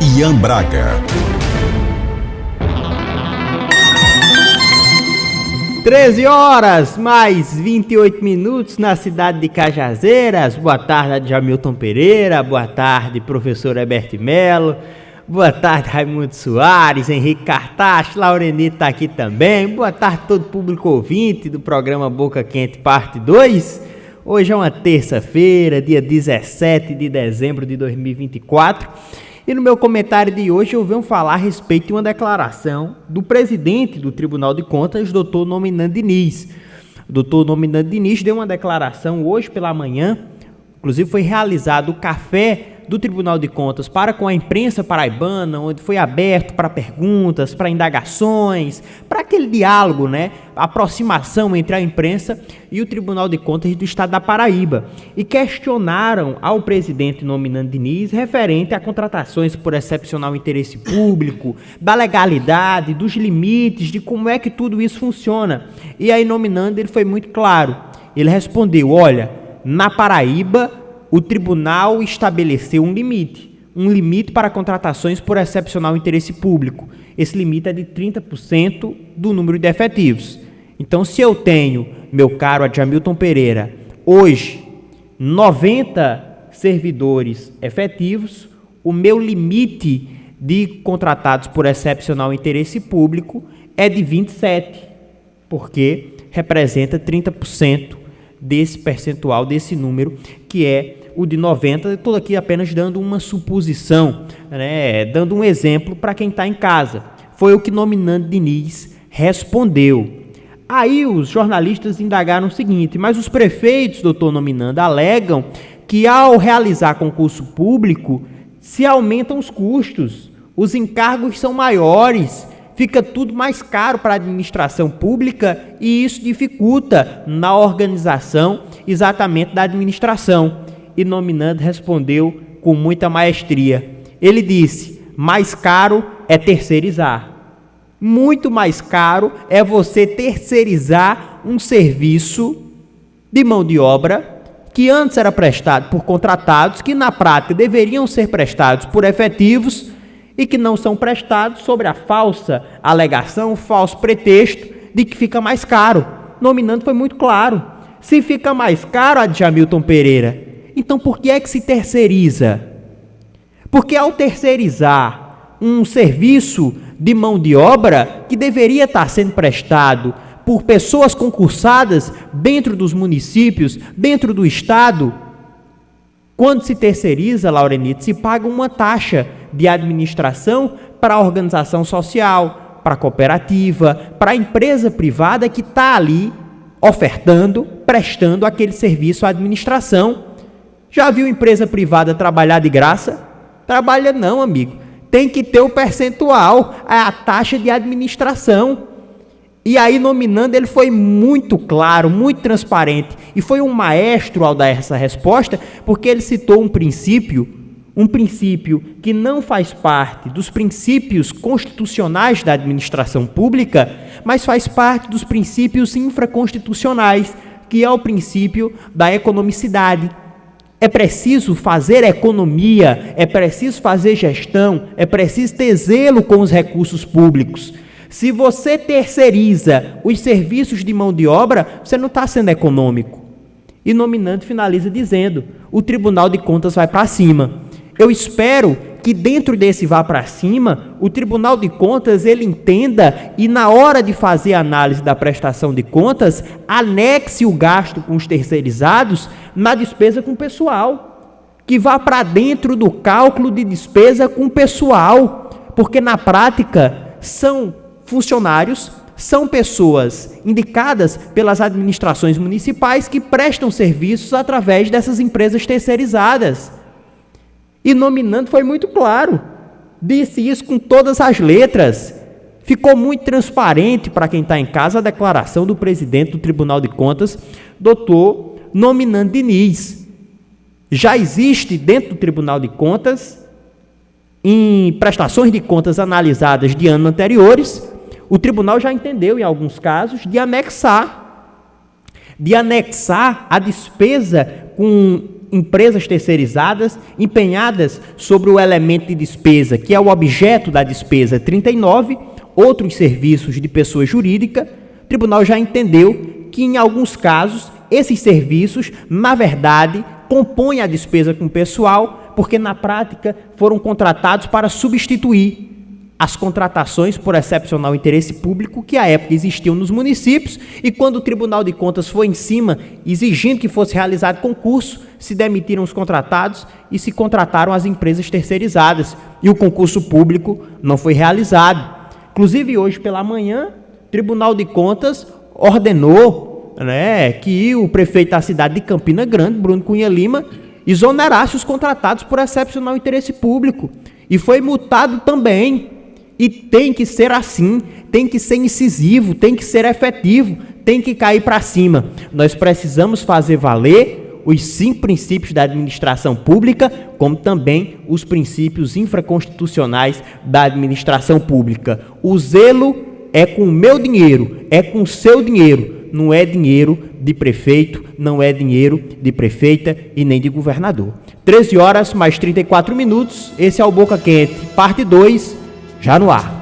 Ian Braga. 13 horas mais 28 minutos na cidade de Cajazeiras. Boa tarde, Jamilton Pereira. Boa tarde, professor Heberto Melo. Boa tarde, Raimundo Soares, Henrique Cartacho, Laurenito está aqui também. Boa tarde, todo público ouvinte do programa Boca Quente, parte 2. Hoje é uma terça-feira, dia 17 de dezembro de 2024. E no meu comentário de hoje eu venho falar a respeito de uma declaração do presidente do Tribunal de Contas, Dr. Nominando Diniz. O Dr. Nominando Diniz deu uma declaração hoje pela manhã, inclusive foi realizado o café do Tribunal de Contas para com a imprensa paraibana, onde foi aberto para perguntas, para indagações, para aquele diálogo, aproximação entre a imprensa e o Tribunal de Contas do Estado da Paraíba. E questionaram ao presidente Nominando Diniz referente a contratações por excepcional interesse público, da legalidade, dos limites, de como é que tudo isso funciona. E aí Nominando, ele foi muito claro. Ele respondeu, olha, na Paraíba, o tribunal estabeleceu um limite para contratações por excepcional interesse público. Esse limite é de 30% do número de efetivos. Então, se eu tenho, meu caro Adjamilton Pereira, hoje 90 servidores efetivos, o meu limite de contratados por excepcional interesse público é de 27, porque representa 30% desse percentual, desse número, que é o de 90, estou aqui apenas dando uma suposição, dando um exemplo para quem está em casa. Foi o que Nominando Diniz respondeu. Aí os jornalistas indagaram o seguinte, mas os prefeitos, doutor Nominando, alegam que ao realizar concurso público, se aumentam os custos, os encargos são maiores, fica tudo mais caro para a administração pública e isso dificulta na organização exatamente da administração. E Nominando respondeu com muita maestria. Ele disse, mais caro é terceirizar. Muito mais caro é você terceirizar um serviço de mão de obra que antes era prestado por contratados, que na prática deveriam ser prestados por efetivos e que não são prestados sobre a falsa alegação, o falso pretexto de que fica mais caro. Nominando foi muito claro. Se fica mais caro, Adjamilton Pereira, então por que é que se terceiriza? Porque ao terceirizar um serviço de mão de obra que deveria estar sendo prestado por pessoas concursadas dentro dos municípios, dentro do Estado, quando se terceiriza, Laurenito, se paga uma taxa de administração para a organização social, para a cooperativa, para a empresa privada que está ali ofertando, prestando aquele serviço à administração. Já viu empresa privada trabalhar de graça? Trabalha não, amigo. Tem que ter o percentual, a taxa de administração. E aí Nominando, ele foi muito claro, muito transparente. E foi um maestro ao dar essa resposta, porque ele citou um princípio que não faz parte dos princípios constitucionais da administração pública, mas faz parte dos princípios infraconstitucionais, que é o princípio da economicidade. É preciso fazer economia, é preciso fazer gestão, é preciso ter zelo com os recursos públicos. Se você terceiriza os serviços de mão de obra, você não está sendo econômico. E Nominando finaliza dizendo, o Tribunal de Contas vai para cima. Eu espero que dentro desse vá para cima, o Tribunal de Contas ele entenda e na hora de fazer a análise da prestação de contas, anexe o gasto com os terceirizados na despesa com o pessoal, que vá para dentro do cálculo de despesa com o pessoal, porque na prática são funcionários, são pessoas indicadas pelas administrações municipais que prestam serviços através dessas empresas terceirizadas. E Nominando foi muito claro, disse isso com todas as letras, ficou muito transparente para quem está em casa a declaração do presidente do Tribunal de Contas, doutor Nominando Diniz. Já existe dentro do Tribunal de Contas, em prestações de contas analisadas de anos anteriores, o tribunal já entendeu em alguns casos de anexar a despesa com empresas terceirizadas empenhadas sobre o elemento de despesa, que é o objeto da despesa 39, outros serviços de pessoa jurídica. O tribunal já entendeu que, em alguns casos, esses serviços, na verdade, compõem a despesa com pessoal, porque, na prática, foram contratados para substituir as contratações por excepcional interesse público que à época existiam nos municípios, e quando o Tribunal de Contas foi em cima, exigindo que fosse realizado concurso, se demitiram os contratados e se contrataram as empresas terceirizadas, e o concurso público não foi realizado. Inclusive, hoje pela manhã, o Tribunal de Contas ordenou, que o prefeito da cidade de Campina Grande, Bruno Cunha Lima, exonerasse os contratados por excepcional interesse público, e foi multado também. E tem que ser assim, tem que ser incisivo, tem que ser efetivo, tem que cair para cima. Nós precisamos fazer valer os 5 princípios da administração pública, como também os princípios infraconstitucionais da administração pública. O zelo é com o meu dinheiro, é com o seu dinheiro, não é dinheiro de prefeito, não é dinheiro de prefeita e nem de governador. 13 horas mais 34 minutos, esse é o Boca Quente, parte 2, já no ar.